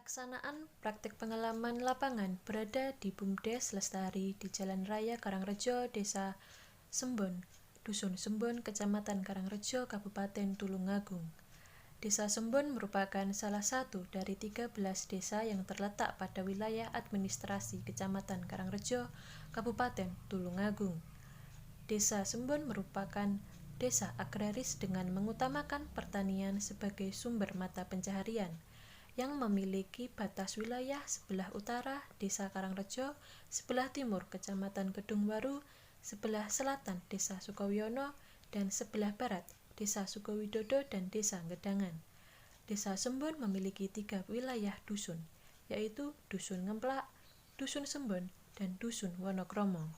Pelaksanaan praktik pengalaman lapangan berada di BUMDes Lestari di Jalan Raya Karangrejo, Desa Sembon, Dusun Sembon, Kecamatan Karangrejo, Kabupaten Tulungagung. Desa Sembon merupakan salah satu dari 13 desa yang terletak pada wilayah administrasi Kecamatan Karangrejo, Kabupaten Tulungagung. Desa Sembon merupakan desa agraris dengan mengutamakan pertanian sebagai sumber mata pencaharian, yang memiliki batas wilayah sebelah utara Desa Karangrejo, sebelah timur Kecamatan Kedungwaru, sebelah selatan Desa Sukowiono, dan sebelah barat Desa Sukowidodo dan Desa Gedangan. Desa Sembon memiliki 3 wilayah dusun, yaitu Dusun Ngemplak, Dusun Sembon, dan Dusun Wonokromo.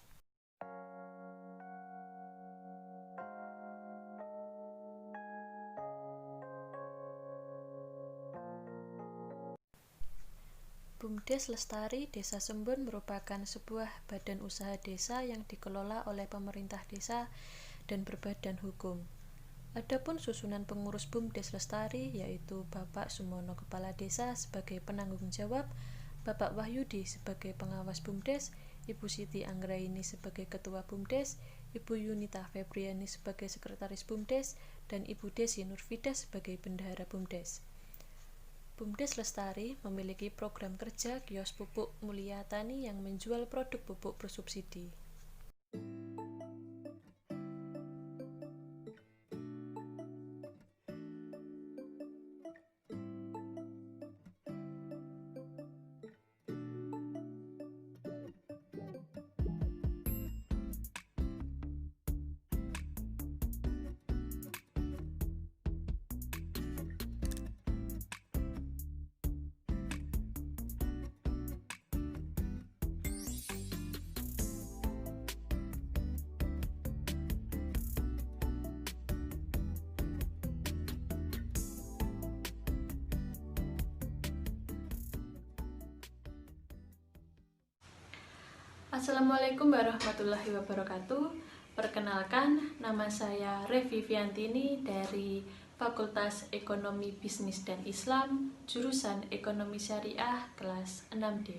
BUMDes Lestari Desa Sembon merupakan sebuah badan usaha desa yang dikelola oleh pemerintah desa dan berbadan hukum. Adapun susunan pengurus BUMDes Lestari yaitu Bapak Sumono Kepala Desa sebagai penanggung jawab, Bapak Wahyudi sebagai pengawas BUMDes, Ibu Siti Anggraini sebagai Ketua BUMDes, Ibu Yunita Febriani sebagai Sekretaris BUMDes, dan Ibu Desi Nurfida sebagai Bendahara BUMDes. BUMDes Lestari memiliki program kerja kios pupuk Mulia Tani yang menjual produk pupuk bersubsidi. Assalamualaikum warahmatullahi wabarakatuh. Perkenalkan, nama saya Revi Viantini dari Fakultas Ekonomi Bisnis dan Islam, jurusan Ekonomi Syariah kelas 6D.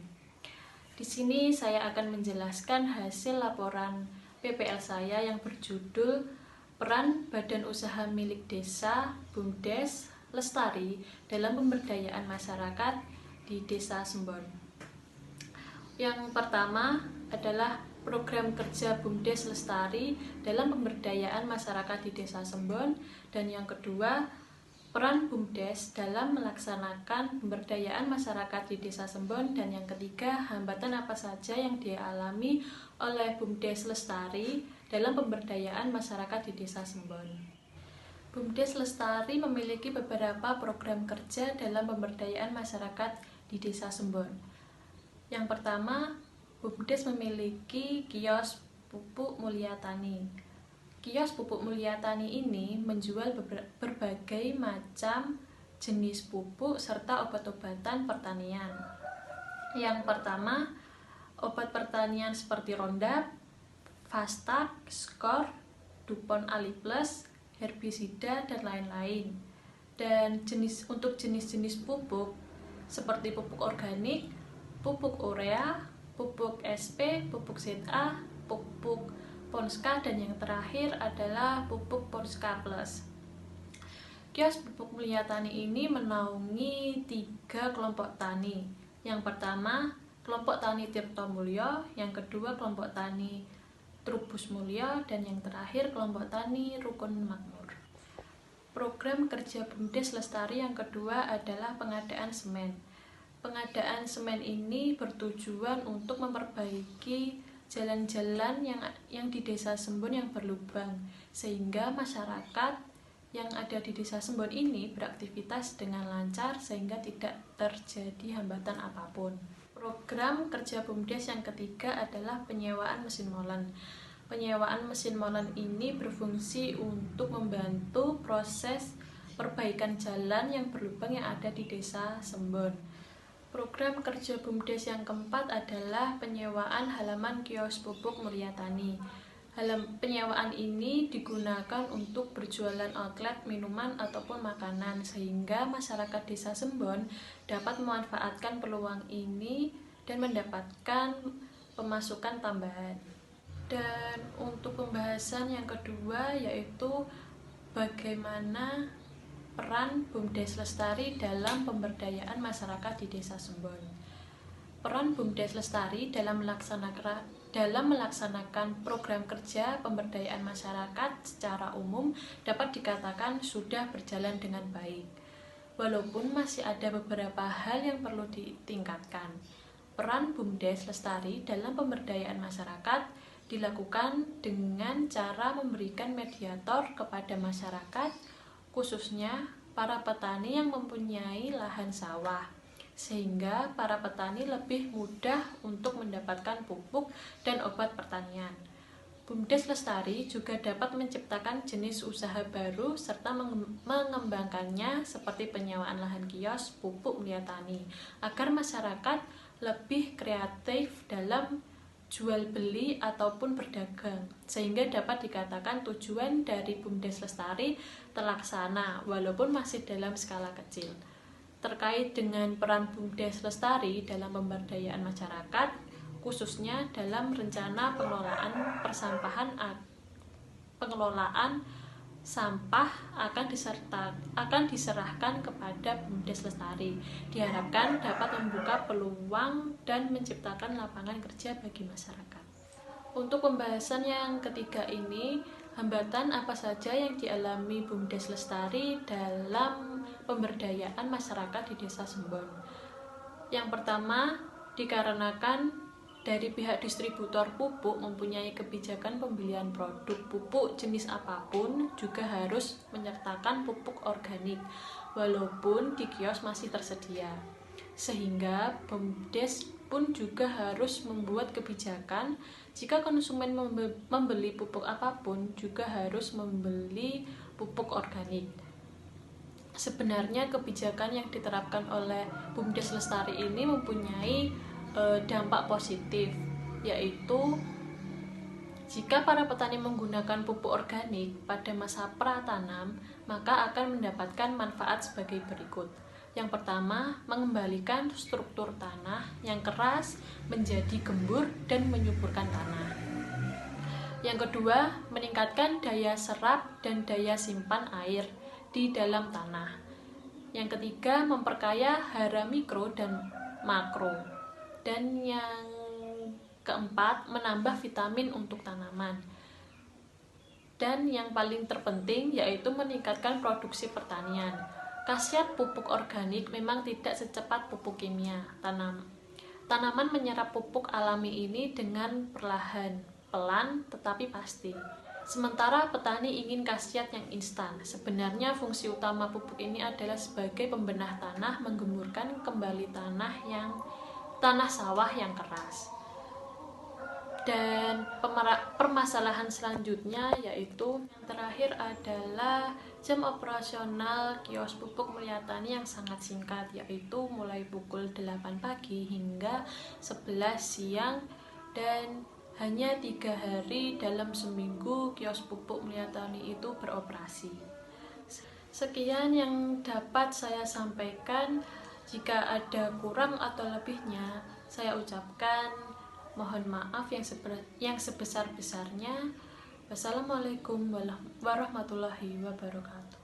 Di sini saya akan menjelaskan hasil laporan PPL saya yang berjudul Peran Badan Usaha Milik Desa BUMDes Lestari dalam Pemberdayaan Masyarakat di Desa Sembon. Yang pertama adalah program kerja BUMDes Lestari dalam pemberdayaan masyarakat di Desa Sembon, dan yang kedua peran BUMDes dalam melaksanakan pemberdayaan masyarakat di Desa Sembon, dan yang ketiga hambatan apa saja yang dialami oleh BUMDes Lestari dalam pemberdayaan masyarakat di Desa Sembon. BUMDes Lestari memiliki beberapa program kerja dalam pemberdayaan masyarakat di Desa Sembon. Yang pertama, BUMDes memiliki kios pupuk Mulia Tani. Kios pupuk Mulia Tani ini menjual berbagai macam jenis pupuk serta obat-obatan pertanian. Yang pertama, obat pertanian seperti Roundup, Fastak, Skor, Dupont Ali Plus, herbisida, dan lain-lain. Dan untuk jenis-jenis pupuk seperti pupuk organik, pupuk urea, pupuk SP, pupuk ZA, pupuk Ponska, dan yang terakhir adalah pupuk Ponska Plus. Kios pupuk Mulia Tani ini menaungi 3 kelompok tani. Yang pertama, kelompok tani Tirto Mulyo, yang kedua kelompok tani Trubus Mulyo, dan yang terakhir kelompok tani Rukun Makmur. Program kerja BUMDes Lestari yang kedua adalah pengadaan semen. Pengadaan semen ini bertujuan untuk memperbaiki jalan-jalan yang di Desa Sembon yang berlubang, sehingga masyarakat yang ada di Desa Sembon ini beraktivitas dengan lancar sehingga tidak terjadi hambatan apapun. Program kerja BUMDes yang ketiga adalah penyewaan mesin molen. Penyewaan mesin molen ini berfungsi untuk membantu proses perbaikan jalan yang berlubang yang ada di Desa Sembon. Program kerja BUMDes yang keempat adalah penyewaan halaman kios pupuk Mulia Tani. Penyewaan ini digunakan untuk berjualan outlet minuman ataupun makanan, sehingga masyarakat Desa Sembon dapat memanfaatkan peluang ini dan mendapatkan pemasukan tambahan. Dan untuk pembahasan yang kedua yaitu bagaimana peran BUMDes Lestari dalam pemberdayaan masyarakat di Desa Sembon. Peran BUMDes Lestari dalam melaksanakan program kerja pemberdayaan masyarakat secara umum dapat dikatakan sudah berjalan dengan baik. Walaupun masih ada beberapa hal yang perlu ditingkatkan. Peran BUMDes Lestari dalam pemberdayaan masyarakat dilakukan dengan cara memberikan mediator kepada masyarakat, khususnya para petani yang mempunyai lahan sawah, sehingga para petani lebih mudah untuk mendapatkan pupuk dan obat pertanian. BUMDes Lestari juga dapat menciptakan jenis usaha baru serta mengembangkannya seperti penyewaan lahan kios, pupuk Mulia Tani, agar masyarakat lebih kreatif dalam jual beli ataupun berdagang, sehingga dapat dikatakan tujuan dari BUMDes Lestari terlaksana walaupun masih dalam skala kecil. Terkait dengan peran BUMDes Lestari dalam pemberdayaan masyarakat, khususnya dalam rencana pengelolaan sampah akan diserahkan kepada BUMDes Lestari. Diharapkan dapat membuka peluang dan menciptakan lapangan kerja bagi masyarakat. Untuk pembahasan yang ketiga ini, hambatan apa saja yang dialami BUMDes Lestari dalam pemberdayaan masyarakat di Desa Sembon? Yang pertama, dikarenakan dari pihak distributor pupuk mempunyai kebijakan pembelian produk pupuk jenis apapun juga harus menyertakan pupuk organik, walaupun di kios masih tersedia. Sehingga BUMDes pun juga harus membuat kebijakan jika konsumen membeli pupuk apapun juga harus membeli pupuk organik. Sebenarnya kebijakan yang diterapkan oleh BUMDes Lestari ini mempunyai dampak positif, yaitu jika para petani menggunakan pupuk organik pada masa pratanam, maka akan mendapatkan manfaat sebagai berikut. Yang pertama, mengembalikan struktur tanah yang keras menjadi gembur dan menyuburkan tanah. Yang kedua, meningkatkan daya serap dan daya simpan air di dalam tanah. Yang ketiga, memperkaya hara mikro dan makro. Dan yang keempat, menambah vitamin untuk tanaman. Dan yang paling terpenting yaitu meningkatkan produksi pertanian. Khasiat pupuk organik memang tidak secepat pupuk kimia. Tanaman menyerap pupuk alami ini dengan perlahan, pelan tetapi pasti. Sementara petani ingin khasiat yang instan. Sebenarnya fungsi utama pupuk ini adalah sebagai pembenah tanah, menggemburkan kembali tanah sawah yang keras. Dan permasalahan selanjutnya yaitu yang terakhir adalah jam operasional kios pupuk Mulia Tani yang sangat singkat, yaitu mulai pukul 8 pagi hingga 11 siang, dan hanya 3 hari dalam seminggu kios pupuk Mulia Tani itu beroperasi. Sekian yang dapat saya sampaikan. Jika ada kurang atau lebihnya, saya ucapkan mohon maaf yang sebesar-besarnya. Wassalamualaikum warahmatullahi wabarakatuh.